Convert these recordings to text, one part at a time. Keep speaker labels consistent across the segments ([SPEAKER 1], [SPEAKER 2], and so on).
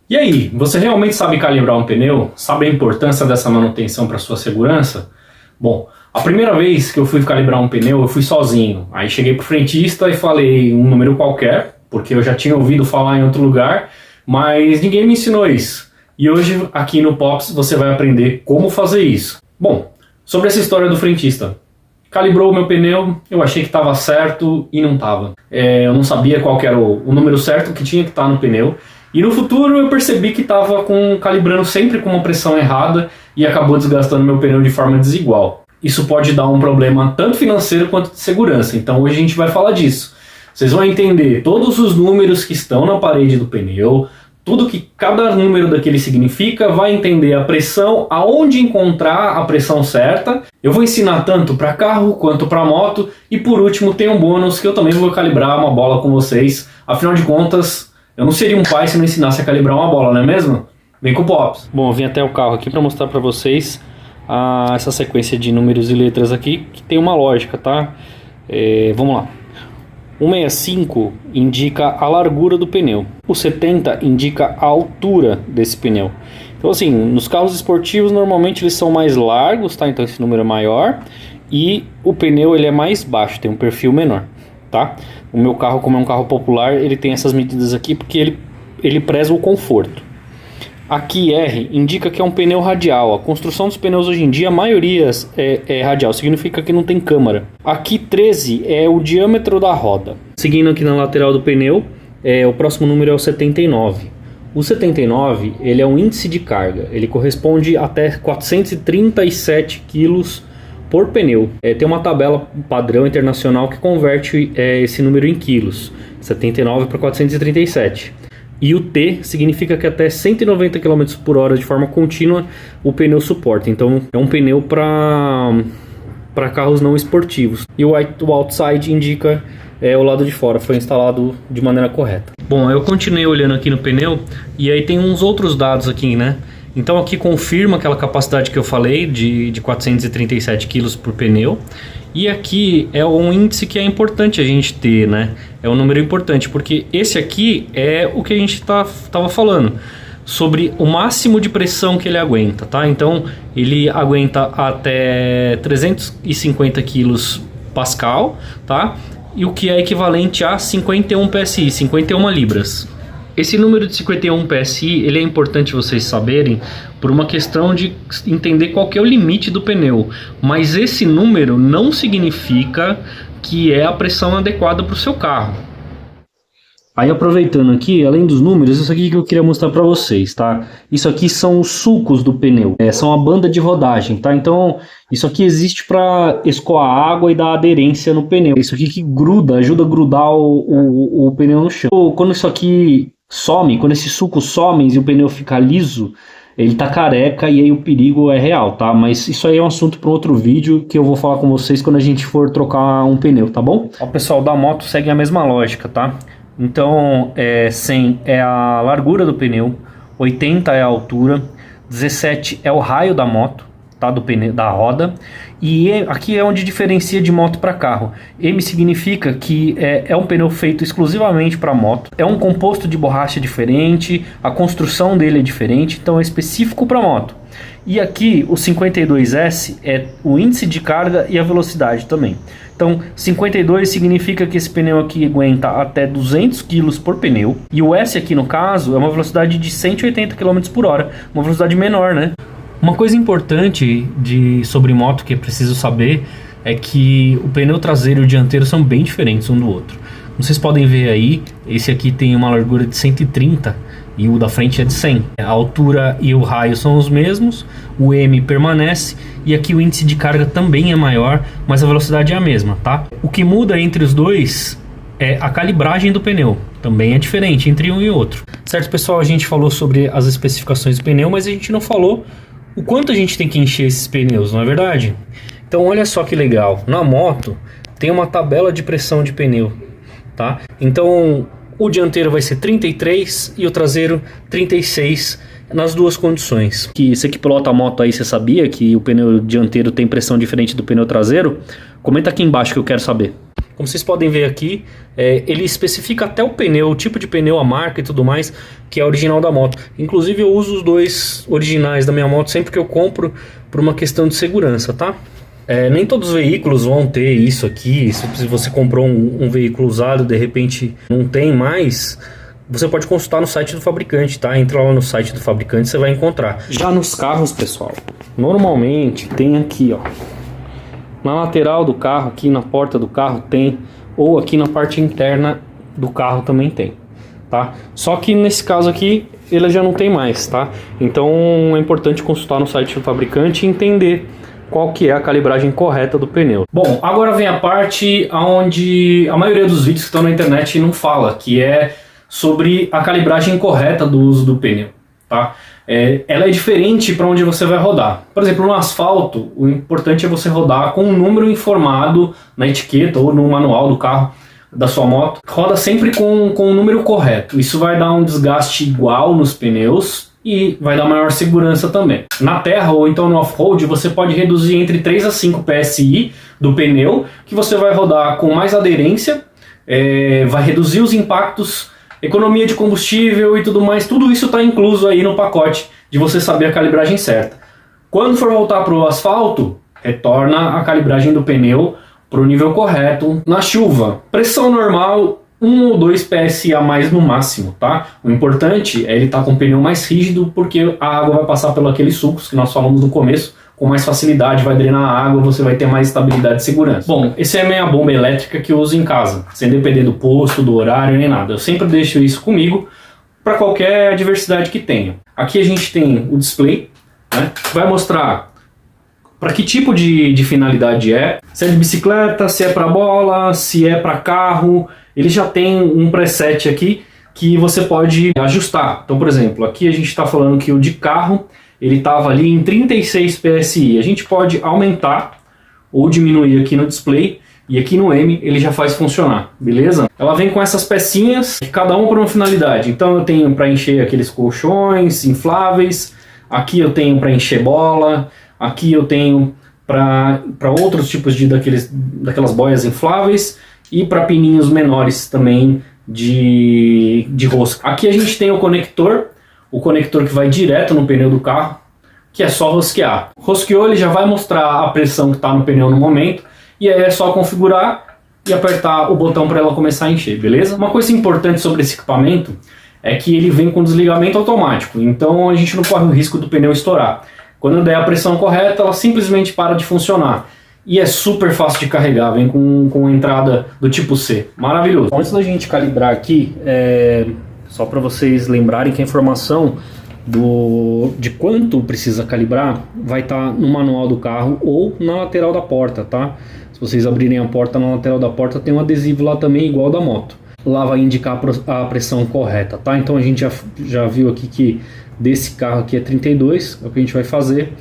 [SPEAKER 1] E aí, você realmente sabe calibrar um pneu? Sabe a importância dessa manutenção para sua segurança? Bom, a primeira vez que eu fui calibrar um pneu, eu fui sozinho. Aí cheguei pro frentista e falei um número qualquer, porque eu já tinha ouvido falar em outro lugar, mas ninguém me ensinou isso. E hoje, aqui no Pops, você vai aprender como fazer isso. Bom, sobre essa história do frentista. Calibrou o meu pneu, eu achei que estava certo e não estava. Eu não sabia qual que era o número certo que tinha que estar no pneu. E no futuro eu percebi que estava calibrando sempre com uma pressão errada e acabou desgastando meu pneu de forma desigual. Isso pode dar um problema tanto financeiro quanto de segurança, então hoje a gente vai falar disso. Vocês vão entender todos os números que estão na parede do pneu, tudo que cada número daquele significa, vai entender a pressão, aonde encontrar a pressão certa. Eu vou ensinar tanto para carro quanto para moto e por último tem um bônus que eu também vou calibrar uma bola com vocês. Afinal de contas, eu não seria um pai se não ensinasse a calibrar uma bola, não é mesmo? Vem com o Pops. Bom, eu vim até o carro aqui para mostrar para vocês essa sequência de números e letras aqui, que tem uma lógica, tá? Vamos lá. O 65 indica a largura do pneu. O 70 indica a altura desse pneu. Então assim, nos carros esportivos normalmente eles são mais largos, tá? Então esse número é maior. E o pneu ele é mais baixo, tem um perfil menor, tá? O meu carro, como é um carro popular, ele tem essas medidas aqui porque ele preza o conforto. Aqui R indica que é um pneu radial. A construção dos pneus hoje em dia, a maioria é radial, significa que não tem câmara. Aqui 13 é o diâmetro da roda. Seguindo aqui na lateral do pneu, o próximo número é o 79. O 79 ele é um índice de carga, ele corresponde até 437 kg por pneu. Tem uma tabela padrão internacional que converte esse número em quilos, 79 para 437. E o T significa que até 190 km por hora de forma contínua o pneu suporta. Então é um pneu para carros não esportivos. E o outside indica o lado de fora, foi instalado de maneira correta. Bom, eu continuei olhando aqui no pneu e aí tem uns outros dados aqui, né? Então aqui confirma aquela capacidade que eu falei de 437 kg por pneu. E aqui é um índice que é importante a gente ter, né? É um número importante, porque esse aqui é o que a gente estava falando, sobre o máximo de pressão que ele aguenta, tá? Então ele aguenta até 350 kg Pascal, tá? E o que é equivalente a 51 PSI, 51 libras. Esse número de 51 PSI, ele é importante vocês saberem por uma questão de entender qual que é o limite do pneu. Mas esse número não significa que é a pressão adequada para o seu carro. Aí aproveitando aqui, além dos números, isso aqui que eu queria mostrar para vocês, tá? Isso aqui são os sulcos do pneu, são a banda de rodagem, tá? Então isso aqui existe para escoar água e dar aderência no pneu. Isso aqui que gruda, ajuda a grudar o pneu no chão. Quando isso aqui some, quando esses sulcos somem e o pneu fica liso, ele tá careca e aí o perigo é real, tá? Mas isso aí é um assunto para outro vídeo que eu vou falar com vocês quando a gente for trocar um pneu, tá bom? O pessoal da moto segue a mesma lógica, tá? Então 100 é a largura do pneu, 80 é a altura, 17 é o raio da moto, tá? Do pneu, da roda. E aqui é onde diferencia de moto para carro. M significa que é um pneu feito exclusivamente para moto. É um composto de borracha diferente, a construção dele é diferente, então é específico para moto. E aqui o 52S é o índice de carga e a velocidade também. Então 52 significa que esse pneu aqui aguenta até 200 kg por pneu. E o S aqui no caso é uma velocidade de 180 km por hora, uma velocidade menor, né? Uma coisa importante sobre moto que é preciso saber é que o pneu traseiro e o dianteiro são bem diferentes um do outro. Vocês podem ver aí, esse aqui tem uma largura de 130 e o da frente é de 100. A altura e o raio são os mesmos, o M permanece e aqui o índice de carga também é maior, mas a velocidade é a mesma, tá? O que muda entre os dois é a calibragem do pneu, também é diferente entre um e outro. Certo, pessoal, a gente falou sobre as especificações do pneu, mas a gente não falou o quanto a gente tem que encher esses pneus, não é verdade? Então olha só que legal, na moto tem uma tabela de pressão de pneu, tá? Então o dianteiro vai ser 33 e o traseiro 36 nas duas condições. Que você que pilota a moto aí, você sabia que o pneu dianteiro tem pressão diferente do pneu traseiro? Comenta aqui embaixo que eu quero saber. Como vocês podem ver aqui, ele especifica até o pneu, o tipo de pneu, a marca e tudo mais, que é original da moto. Inclusive eu uso os dois originais da minha moto sempre que eu compro, por uma questão de segurança, tá? Nem todos os veículos vão ter isso aqui. Se você comprou um veículo usado, de repente não tem mais, você pode consultar no site do fabricante, tá? Entra lá no site do fabricante, você vai encontrar. Já nos carros, pessoal, normalmente tem aqui, ó, na lateral do carro, aqui na porta do carro tem, ou aqui na parte interna do carro também tem, tá? Só que nesse caso aqui ele já não tem mais, tá? Então é importante consultar no site do fabricante e entender qual que é a calibragem correta do pneu. Bom, agora vem a parte onde a maioria dos vídeos que estão na internet não fala, que é sobre a calibragem correta do uso do pneu, tá? Ela é diferente para onde você vai rodar. Por exemplo, no asfalto, o importante é você rodar com um número informado na etiqueta ou no manual do carro, da sua moto. Roda sempre com o número correto. Isso vai dar um desgaste igual nos pneus e vai dar maior segurança também. Na terra ou então no off-road, você pode reduzir entre 3 a 5 PSI do pneu, que você vai rodar com mais aderência, vai reduzir os impactos, economia de combustível e tudo mais. Tudo isso está incluso aí no pacote de você saber a calibragem certa. Quando for voltar para o asfalto, retorna a calibragem do pneu para o nível correto. Na chuva, pressão normal, 1 ou 2 PSI a mais no máximo, tá? O importante é ele estar com o pneu mais rígido, porque a água vai passar pelos aqueles sulcos que nós falamos no começo, com mais facilidade, vai drenar a água, você vai ter mais estabilidade e segurança. Bom, esse é a minha bomba elétrica que eu uso em casa, sem depender do posto, do horário, nem nada. Eu sempre deixo isso comigo para qualquer adversidade que tenha. Aqui a gente tem o display, né? Vai mostrar para que tipo de finalidade é, se é de bicicleta, se é para bola, se é para carro. Ele já tem um preset aqui que você pode ajustar. Então, por exemplo, aqui a gente está falando que o de carro ele estava ali em 36 PSI. A gente pode aumentar ou diminuir aqui no display, e aqui no M ele já faz funcionar, beleza? Ela vem com essas pecinhas, cada uma para uma finalidade. Então eu tenho para encher aqueles colchões infláveis, aqui eu tenho para encher bola, aqui eu tenho para outros tipos daquelas boias infláveis e para pininhos menores também de rosca. Aqui a gente tem o conector que vai direto no pneu do carro, que é só rosquear. Rosqueou, ele já vai mostrar a pressão que está no pneu no momento, e aí é só configurar e apertar o botão para ela começar a encher, beleza? Uma coisa importante sobre esse equipamento é que ele vem com desligamento automático, então a gente não corre o risco do pneu estourar. Quando der a pressão correta, ela simplesmente para de funcionar. E é super fácil de carregar, vem com entrada do tipo C. Maravilhoso. Antes da gente calibrar aqui, só para vocês lembrarem que a informação de quanto precisa calibrar vai estar no manual do carro ou na lateral da porta, tá? Se vocês abrirem a porta, na lateral da porta tem um adesivo lá também igual da moto. Lá vai indicar a pressão correta, tá? Então a gente já viu aqui que desse carro aqui é 32, é o que a gente vai fazer.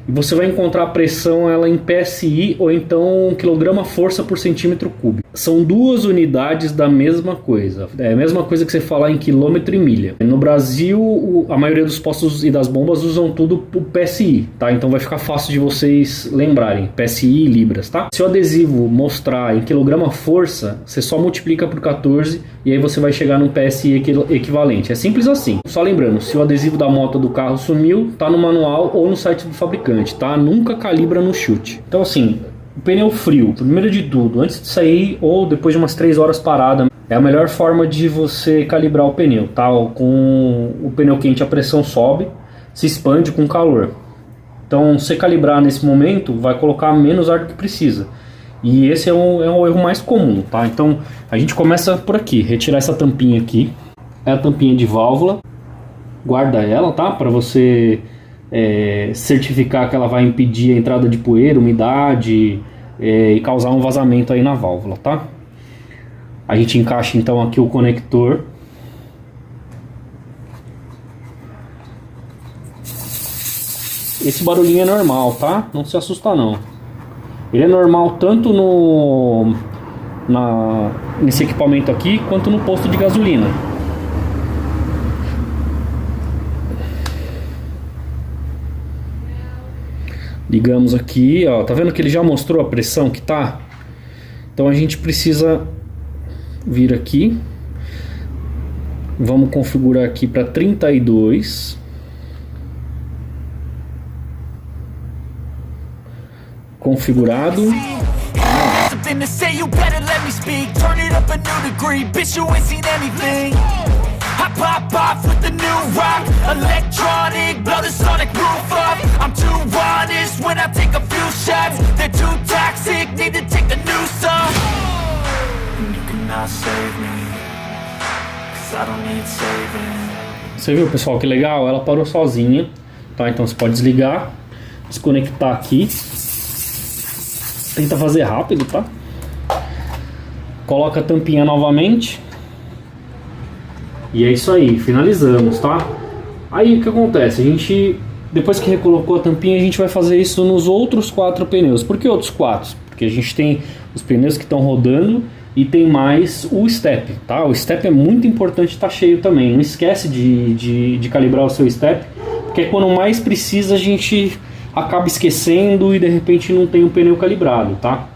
[SPEAKER 1] E você vai encontrar a pressão ela em PSI ou então quilograma-força por centímetro cúbico. São duas unidades da mesma coisa. É a mesma coisa que você falar em quilômetro e milha. No Brasil, a maioria dos postos e das bombas usam tudo por PSI, tá? Então vai ficar fácil de vocês lembrarem. PSI e libras, tá? Se o adesivo mostrar em quilograma-força, você só multiplica por 14 e aí você vai chegar num PSI equivalente. É simples assim. Só lembrando, se o adesivo da moto do carro sumiu, tá no manual ou no site do fabricante, tá? Nunca calibra no chute. Então assim, o pneu frio, primeiro de tudo, antes de sair ou depois de umas 3 horas parada, é a melhor forma de você calibrar o pneu, tá? Com o pneu quente a pressão sobe, se expande com calor. Então você calibrar nesse momento vai colocar menos ar do que precisa. E esse é o erro mais comum, tá? Então a gente começa por aqui, retirar essa tampinha aqui. É a tampinha de válvula, guarda ela, tá? Para você certificar que ela vai impedir a entrada de poeira, umidade e causar um vazamento aí na válvula, tá? A gente encaixa então aqui o conector. Esse barulhinho é normal, tá? Não se assusta não. Ele é normal tanto nesse equipamento aqui quanto no posto de gasolina. Ligamos aqui, ó, tá vendo que ele já mostrou a pressão que tá? Então a gente precisa vir aqui, vamos configurar aqui para 32. Configurado. Something to say, you better let me speak. Turn it up a new degree, bitch, you ain't seen anything. I pop off with the new rock, electronic, blow the sonic roof up. I'm too honest when I take a few shots. They're too toxic, need to take the noose off. And you cannot save me, 'cause I don't need saving. Você viu, pessoal, que legal? Ela parou sozinha, tá? Então você pode desligar, desconectar aqui. Tenta fazer rápido, tá? Coloca a tampinha novamente. E é isso aí, finalizamos, tá? Aí o que acontece? A gente, depois que recolocou a tampinha, a gente vai fazer isso nos outros 4 pneus. Por que outros 4? Porque a gente tem os pneus que estão rodando e tem mais o step, tá? O step é muito importante estar cheio também. Não esquece de calibrar o seu step, porque quando mais precisa a gente acaba esquecendo e de repente não tem o pneu calibrado, tá?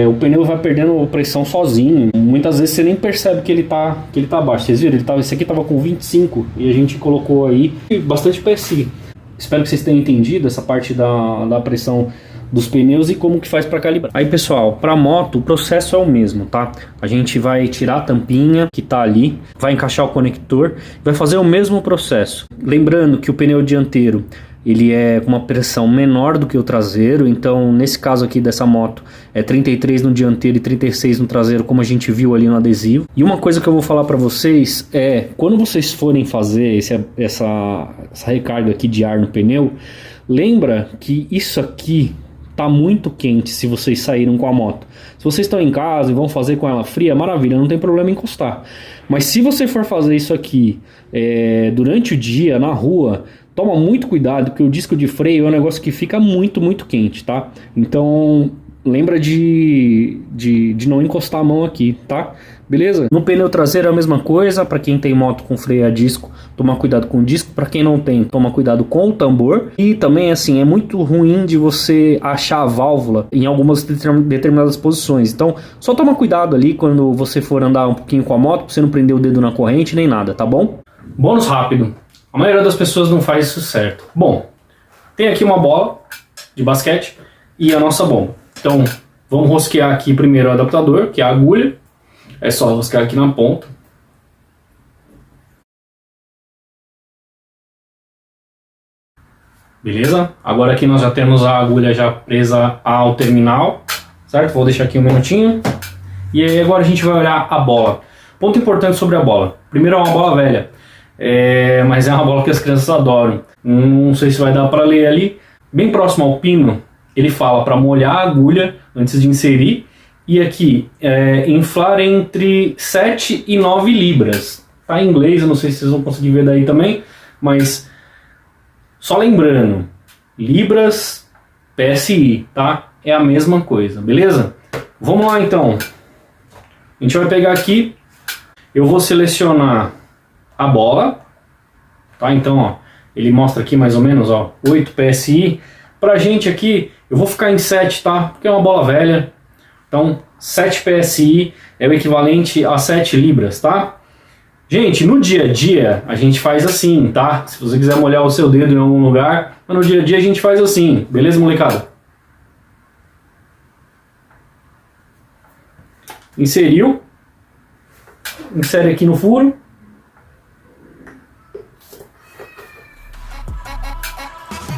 [SPEAKER 1] O pneu vai perdendo pressão sozinho. Muitas vezes você nem percebe que ele tá baixo. Vocês viram? Esse aqui tava com 25 e a gente colocou aí bastante PSI. Espero que vocês tenham entendido essa parte da pressão dos pneus e como que faz para calibrar. Aí, pessoal, para moto o processo é o mesmo, tá? A gente vai tirar a tampinha que tá ali, vai encaixar o conector, vai fazer o mesmo processo. Lembrando que o pneu dianteiro ele é com uma pressão menor do que o traseiro, então nesse caso aqui dessa moto é 33 no dianteiro e 36 no traseiro, como a gente viu ali no adesivo. E uma coisa que eu vou falar para vocês é, quando vocês forem fazer essa recarga aqui de ar no pneu, lembra que isso aqui tá muito quente se vocês saíram com a moto. Se vocês estão em casa e vão fazer com ela fria, maravilha, não tem problema encostar. Mas se você for fazer isso aqui durante o dia, na rua, toma muito cuidado, porque o disco de freio é um negócio que fica muito, muito quente, tá? Então, lembra de não encostar a mão aqui, tá? Beleza? No pneu traseiro é a mesma coisa, para quem tem moto com freio a disco, toma cuidado com o disco, para quem não tem, toma cuidado com o tambor. E também, assim, é muito ruim de você achar a válvula em algumas determinadas posições. Então, só toma cuidado ali quando você for andar um pouquinho com a moto, pra você não prender o dedo na corrente nem nada, tá bom? Bônus rápido. A maioria das pessoas não faz isso certo. Bom, tem aqui uma bola de basquete e a nossa bomba. Então, vamos rosquear aqui primeiro o adaptador, que é a agulha. É só rosquear aqui na ponta. Beleza? Agora aqui nós já temos a agulha já presa ao terminal, certo? Vou deixar aqui um minutinho. E aí agora a gente vai olhar a bola. Ponto importante sobre a bola. Primeiro, é uma bola velha. Mas é uma bola que as crianças adoram. Não sei se vai dar para ler ali. Bem próximo ao pino, ele fala para molhar a agulha antes de inserir. E aqui, inflar entre 7 e 9 libras. Tá em inglês, eu não sei se vocês vão conseguir ver daí também. Mas, só lembrando, libras, PSI, tá? É a mesma coisa, beleza? Vamos lá então. A gente vai pegar aqui, eu vou selecionar a bola, tá? Então, ó, ele mostra aqui mais ou menos, ó, 8 PSI. Pra gente aqui, eu vou ficar em 7, tá? Porque é uma bola velha. Então, 7 PSI é o equivalente a 7 libras, tá? Gente, no dia a dia, a gente faz assim, tá? Se você quiser molhar o seu dedo em algum lugar, mas no dia a dia a gente faz assim, beleza, molecada? Inseriu. Insere aqui no furo.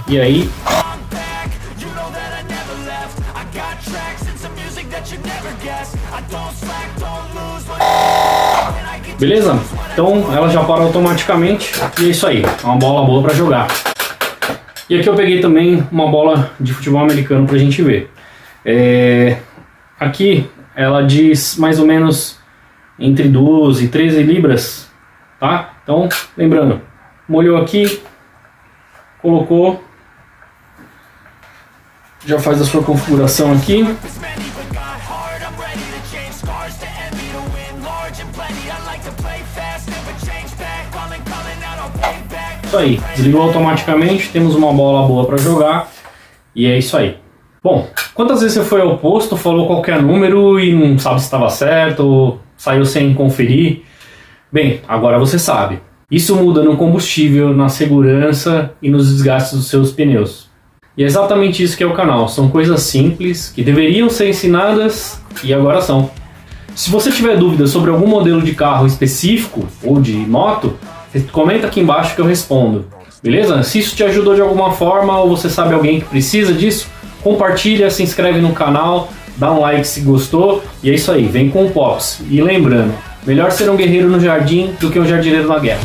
[SPEAKER 1] E aí, beleza? Então ela já para automaticamente e é isso aí, é uma bola boa para jogar. E aqui eu peguei também uma bola de futebol americano pra gente ver. Aqui ela diz mais ou menos entre 12 e 13 libras, tá? Então, lembrando, molhou aqui, colocou, já faz a sua configuração aqui. Isso aí, desligou automaticamente, temos uma bola boa para jogar e é isso aí. Bom, quantas vezes você foi ao posto, falou qualquer número e não sabe se estava certo ou saiu sem conferir? Bem, agora você sabe. Isso muda no combustível, na segurança e nos desgastes dos seus pneus. E é exatamente isso que é o canal. São coisas simples que deveriam ser ensinadas e agora são. Se você tiver dúvidas sobre algum modelo de carro específico ou de moto, comenta aqui embaixo que eu respondo. Beleza? Se isso te ajudou de alguma forma ou você sabe alguém que precisa disso, compartilha, se inscreve no canal, dá um like se gostou e é isso aí, vem com o Pops. E lembrando, melhor ser um guerreiro no jardim do que um jardineiro na guerra.